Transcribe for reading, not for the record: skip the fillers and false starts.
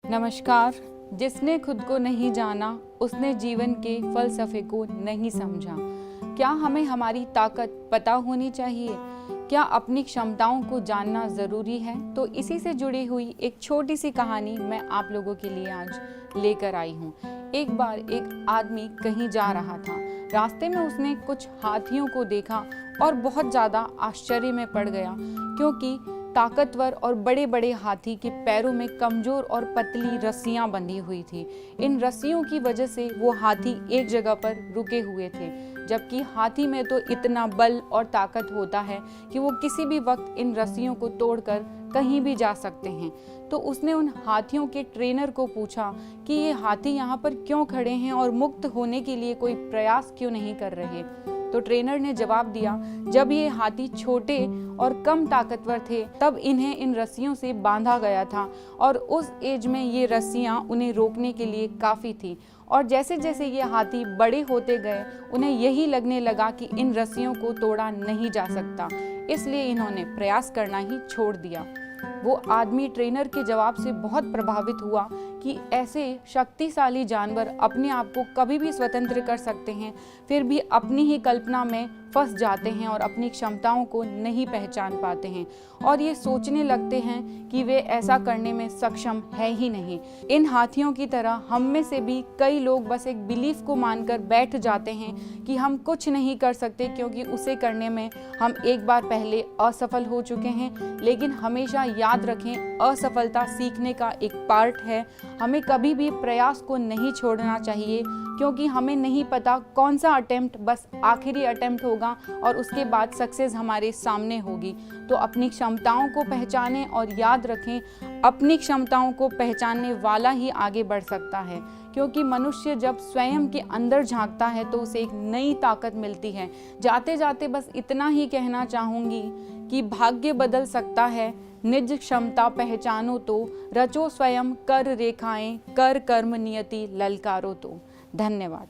नमस्कार। जिसने खुद को नहीं जाना उसने जीवन के फलसफे को नहीं समझा। क्या हमें हमारी ताकत पता होनी चाहिए? क्या अपनी क्षमताओं को जानना ज़रूरी है? तो इसी से जुड़ी हुई एक छोटी सी कहानी मैं आप लोगों के लिए आज लेकर आई हूँ। एक बार एक आदमी कहीं जा रहा था। रास्ते में उसने कुछ हाथियों को देखा और बहुत ज़्यादा आश्चर्य में पड़ गया, क्योंकि ताकतवर और बड़े बड़े हाथी के पैरों में कमजोर और पतली रस्सियां बंधी हुई थी। इन रस्सियों की वजह से वो हाथी एक जगह पर रुके हुए थे, जबकि हाथी में तो इतना बल और ताकत होता है कि वो किसी भी वक्त इन रस्सियों को तोड़कर कहीं भी जा सकते हैं। तो उसने उन हाथियों के ट्रेनर को पूछा कि ये हाथी यहाँ पर क्यों खड़े हैं और मुक्त होने के लिए कोई प्रयास क्यों नहीं कर रहे। तो ट्रेनर ने जवाब दिया, जब ये हाथी छोटे और कम ताकतवर थे तब इन्हें इन रस्सियों से बांधा गया था और उस एज में ये रस्सियां उन्हें रोकने के लिए काफ़ी थी। और जैसे जैसे ये हाथी बड़े होते गए उन्हें यही लगने लगा कि इन रस्सियों को तोड़ा नहीं जा सकता, इसलिए इन्होंने प्रयास करना ही छोड़ दिया। वो आदमी ट्रेनर के जवाब से बहुत प्रभावित हुआ कि ऐसे शक्तिशाली जानवर अपने आप को कभी भी स्वतंत्र कर सकते हैं, फिर भी अपनी ही कल्पना में फंस जाते हैं और अपनी क्षमताओं को नहीं पहचान पाते हैं और ये सोचने लगते हैं कि वे ऐसा करने में सक्षम है ही नहीं। इन हाथियों की तरह हम में से भी कई लोग बस एक बिलीफ को मानकर बैठ जाते हैं कि हम कुछ नहीं कर सकते, क्योंकि उसे करने में हम एक बार पहले असफल हो चुके हैं। लेकिन हमेशा याद रखें, असफलता सीखने का एक पार्ट है। हमें कभी भी प्रयास को नहीं छोड़ना चाहिए, क्योंकि हमें नहीं पता कौन सा अटेम्प्ट बस आखिरी अटेम्प्ट होगा और उसके बाद सक्सेस हमारे सामने होगी। तो अपनी क्षमताओं को पहचानें और याद रखें, अपनी क्षमताओं को पहचानने वाला ही आगे बढ़ सकता है, क्योंकि मनुष्य जब स्वयं के अंदर झांकता है तो उसे एक नई ताकत मिलती है। जाते जाते बस इतना ही कहना चाहूँगी कि भाग्य बदल सकता है, निज क्षमता पहचानो तो, रचो स्वयं कर रेखाएं, कर कर्म नियति ललकारो तो। धन्यवाद।